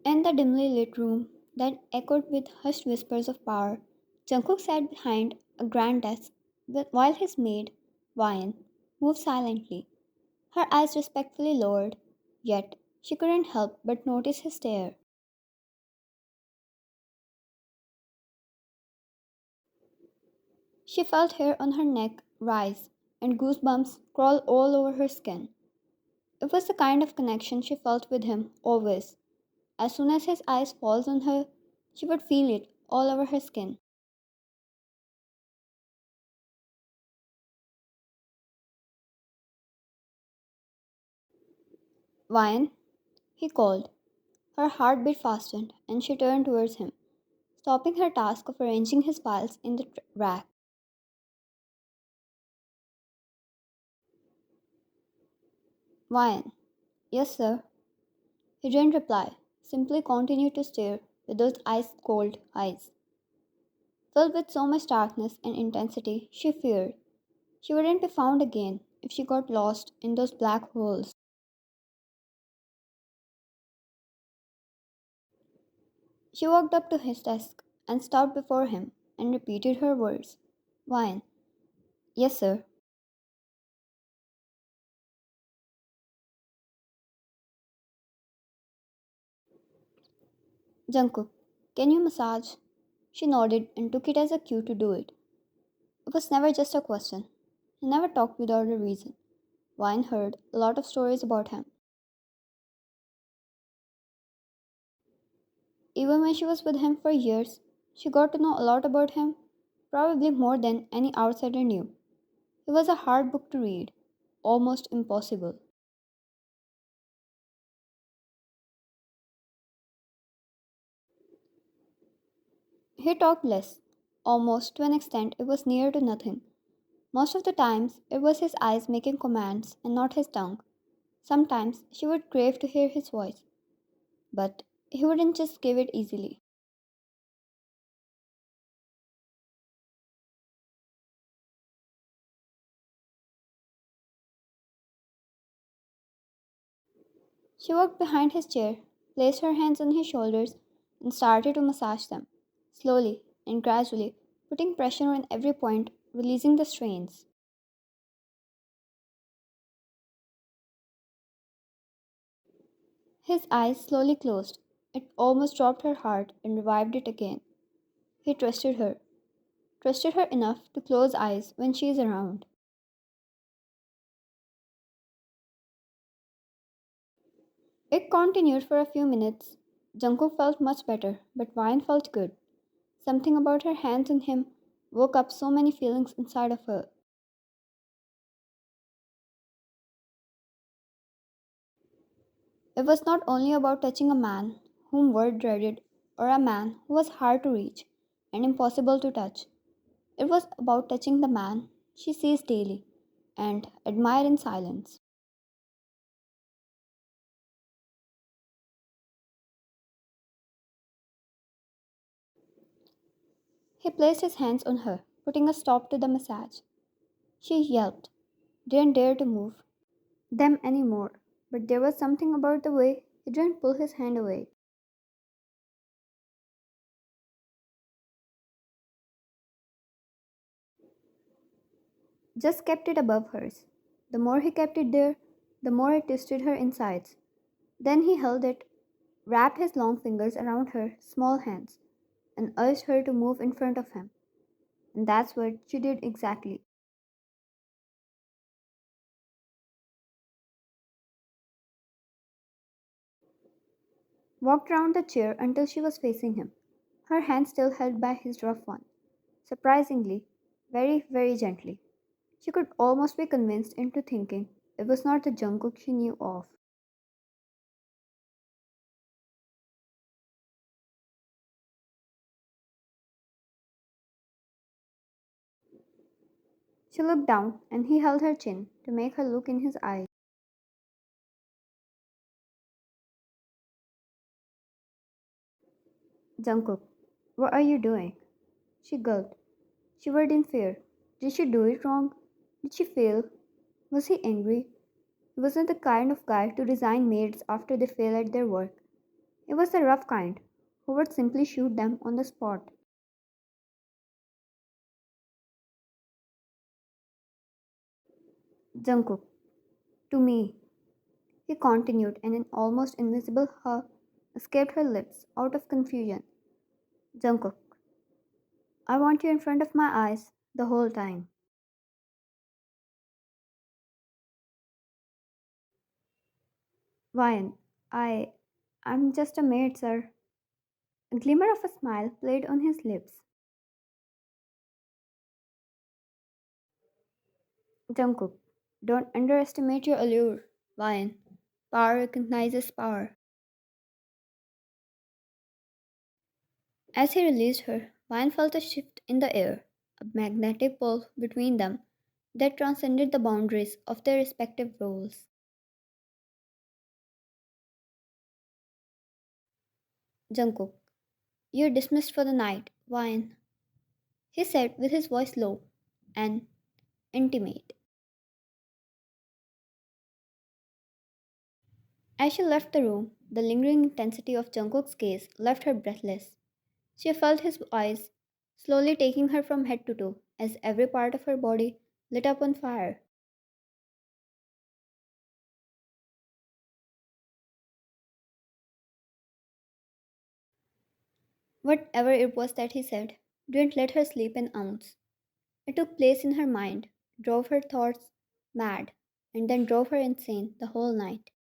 In the dimly lit room that echoed with hushed whispers of power, Jungkook sat behind a grand desk while his maid, Wyan, moved silently, her eyes respectfully lowered, yet she couldn't help but notice his stare. She felt hair on her neck rise and goosebumps crawl all over her skin. It was the kind of connection she felt with him always. As soon as his eyes falls on her, she would feel it all over her skin. Wyan, he called. Her heart beat faster, and she turned towards him, stopping her task of arranging his files in the rack. Wyan, yes, sir. He didn't reply, simply continued to stare with those ice cold eyes. Filled with so much darkness and intensity, she feared she wouldn't be found again if she got lost in those black holes. She walked up to his desk and stopped before him and repeated her words. Wyan, yes, sir. Jungkook, can you massage? She nodded and took it as a cue to do it. It was never just a question. He never talked without a reason. Wyan heard a lot of stories about him. Even when she was with him for years, she got to know a lot about him, probably more than any outsider knew. He was a hard book to read, almost impossible. He talked less, almost to an extent it was near to nothing. Most of the times, it was his eyes making commands and not his tongue. Sometimes she would crave to hear his voice, but he wouldn't just give it easily. She walked behind his chair, placed her hands on his shoulders, and started to massage them, slowly and gradually, putting pressure on every point, releasing the strains. His eyes slowly closed. It almost dropped her heart and revived it again. He trusted her enough to close eyes when she is around. It continued for a few minutes. Jungkook felt much better, but Vine felt good. Something about her hands on him woke up so many feelings inside of her. It was not only about touching a man whom word dreaded or a man who was hard to reach and impossible to touch. It was about touching the man she sees daily and admire in silence. He placed his hands on her, putting a stop to the massage. She yelped, didn't dare to move them anymore, but there was something about the way he didn't pull his hand away. Just kept it above hers. The more he kept it there, the more it twisted her insides. Then he held it, wrapped his long fingers around her small hands, and urged her to move in front of him. And that's what she did exactly. Walked round the chair until she was facing him, her hand still held by his rough one. Surprisingly, very, very gently. She could almost be convinced into thinking it was not the Jungkook she knew of. She looked down and he held her chin to make her look in his eyes. Jungkook, what are you doing? She gulped. She were in fear. Did she do it wrong? Did she fail? Was he angry? He wasn't the kind of guy to resign maids after they fail at their work. He was the rough kind, who would simply shoot them on the spot. Jungkook, to me, he continued, and an almost invisible "huh" escaped her lips out of confusion. Jungkook, I want you in front of my eyes the whole time. Ryan, I. I'm just a maid, sir. A glimmer of a smile played on his lips. Jungkook, don't underestimate your allure. Ryan, power recognizes power. As he released her, Ryan felt a shift in the air, a magnetic pull between them that transcended the boundaries of their respective roles. Jungkook, you're dismissed for the night, Ryan, he said with his voice low and intimate. As she left the room, the lingering intensity of Jungkook's gaze left her breathless. She felt his eyes slowly taking her from head to toe as every part of her body lit up on fire. Whatever it was that he said didn't let her sleep an ounce. It took place in her mind, drove her thoughts mad, and then drove her insane the whole night.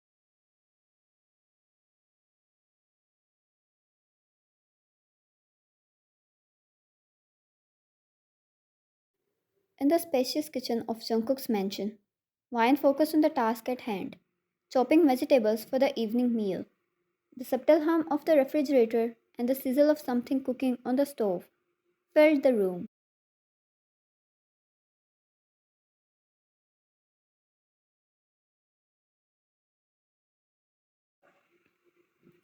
In the spacious kitchen of Jungkook's mansion, Ryan focused on the task at hand, chopping vegetables for the evening meal. The subtle hum of the refrigerator and the sizzle of something cooking on the stove filled the room.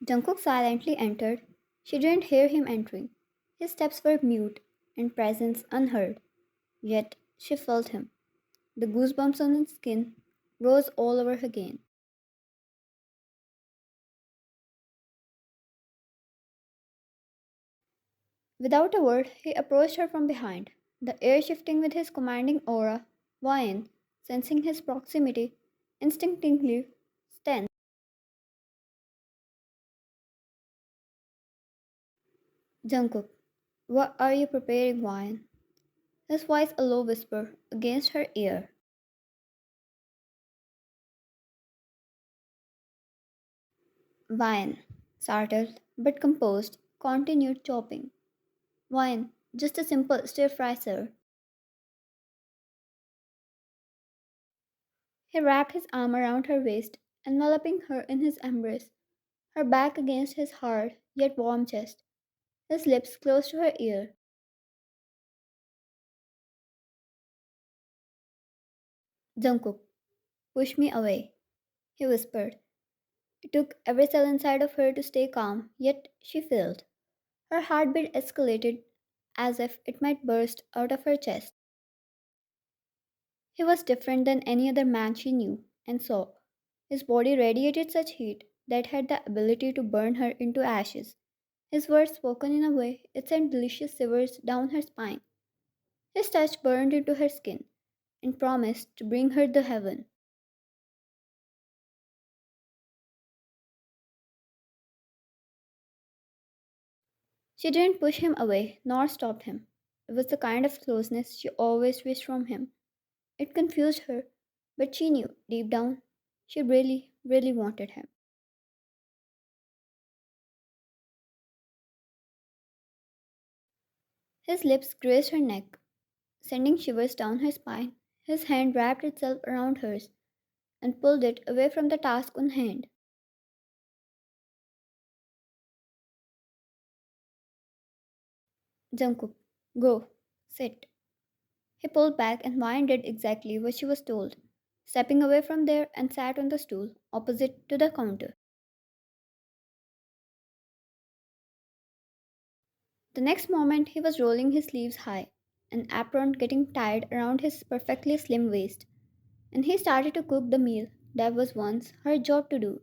Jungkook silently entered. She didn't hear him entering. His steps were mute and presence unheard. Yet she felt him. The goosebumps on his skin rose all over again. Without a word, he approached her from behind, the air shifting with his commanding aura. Wine, sensing his proximity, instinctively tensed. Jungkook, what are you preparing, Wine? His voice a low whisper against her ear. Wine, startled but composed, continued chopping. Wine, just a simple stir fry, sir. He wrapped his arm around her waist, enveloping her in his embrace, her back against his hard yet warm chest, his lips close to her ear. Jungkook, push me away, he whispered. It took every cell inside of her to stay calm, yet she failed. Her heartbeat escalated as if it might burst out of her chest. He was different than any other man she knew and saw. His body radiated such heat that had the ability to burn her into ashes. His words spoken in a way it sent delicious shivers down her spine. His touch burned into her skin and promised to bring her the heaven. She didn't push him away nor stop him. It was the kind of closeness she always wished from him. It confused her, but she knew deep down she really, really wanted him. His lips grazed her neck, sending shivers down her spine. His hand wrapped itself around hers and pulled it away from the task on hand. Jungkook, go, sit. He pulled back and Vine did exactly what she was told, stepping away from there and sat on the stool opposite to the counter. The next moment he was rolling his sleeves high, an apron getting tied around his perfectly slim waist, and he started to cook the meal that was once her job to do.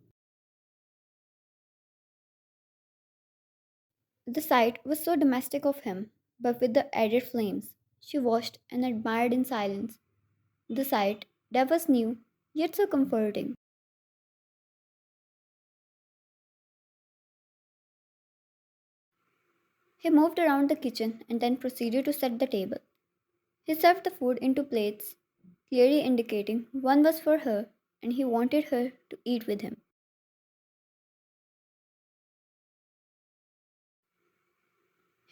The sight was so domestic of him, but with the added flames. She watched and admired in silence. The sight that was new, yet so comforting. He moved around the kitchen and then proceeded to set the table. He served the food into plates, clearly indicating one was for her and he wanted her to eat with him.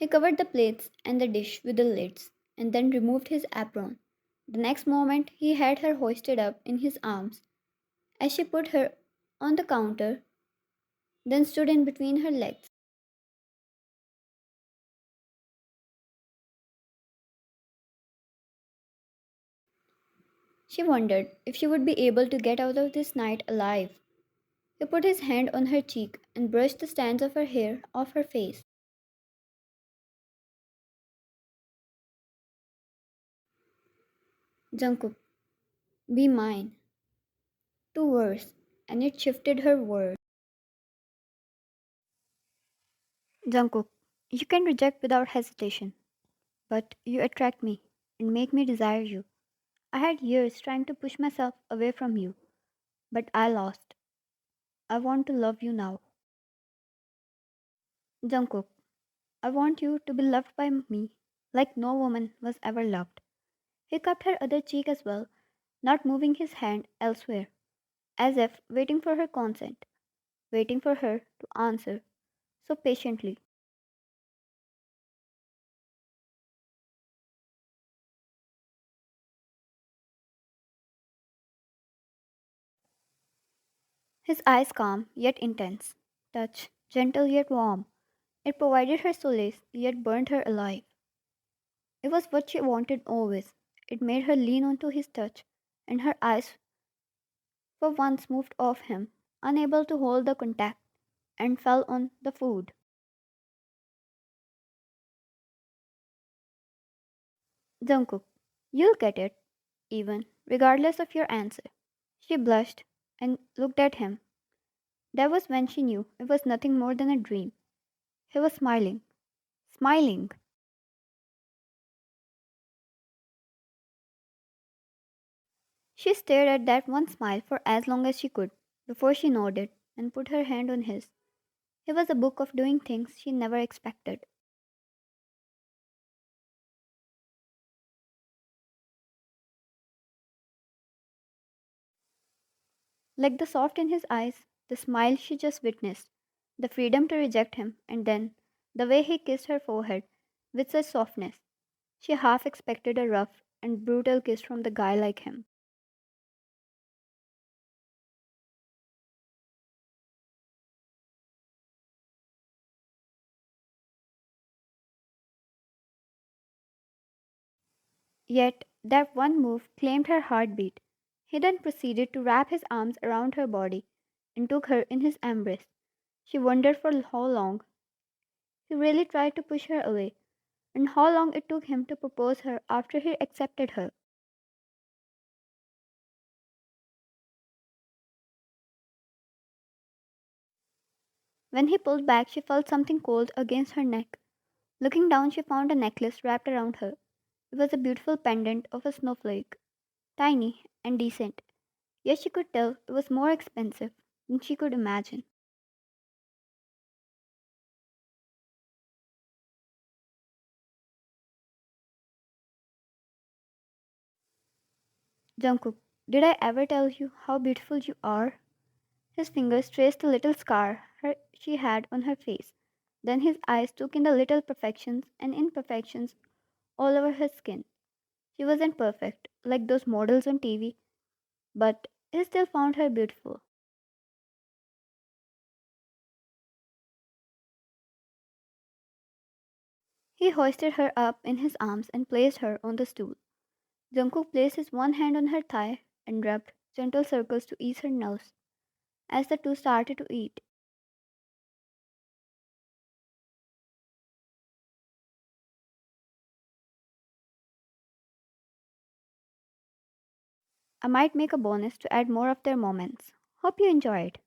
He covered the plates and the dish with the lids and then removed his apron. The next moment, he had her hoisted up in his arms as she put her on the counter, then stood in between her legs. She wondered if she would be able to get out of this night alive. He put his hand on her cheek and brushed the strands of her hair off her face. Jungkook, be mine. Two words, and it shifted her world. Jungkook, you can reject without hesitation, but you attract me and make me desire you. I had years trying to push myself away from you, but I lost. I want to love you now. Jungkook, I want you to be loved by me like no woman was ever loved. He cupped her other cheek as well, not moving his hand elsewhere, as if waiting for her consent, waiting for her to answer so patiently. His eyes calm yet intense, touch gentle yet warm. It provided her solace yet burned her alive. It was what she wanted always. It made her lean onto his touch, and her eyes for once moved off him, unable to hold the contact, and fell on the food. Jungkook, you'll get it, even regardless of your answer. She blushed and looked at him. That was when she knew it was nothing more than a dream. He was smiling, smiling. She stared at that one smile for as long as she could before she nodded and put her hand on his. He was a book of doing things she never expected. Like the soft in his eyes, the smile she just witnessed, the freedom to reject him, and then the way he kissed her forehead with such softness. She half expected a rough and brutal kiss from the guy like him. Yet that one move claimed her heartbeat. He then proceeded to wrap his arms around her body and took her in his embrace. She wondered for how long he really tried to push her away, and how long it took him to propose her after he accepted her. When he pulled back, she felt something cold against her neck. Looking down, she found a necklace wrapped around her. It was a beautiful pendant of a snowflake, tiny and decent, yet she could tell it was more expensive than she could imagine. Jungkook, did I ever tell you how beautiful you are? His fingers traced the little scar she had on her face. Then his eyes took in the little perfections and imperfections all over her skin. She wasn't perfect, like those models on TV, but he still found her beautiful. He hoisted her up in his arms and placed her on the stool. Jungkook placed his one hand on her thigh and rubbed gentle circles to ease her nerves. As the two started to eat, I might make a bonus to add more of their moments. Hope you enjoyed.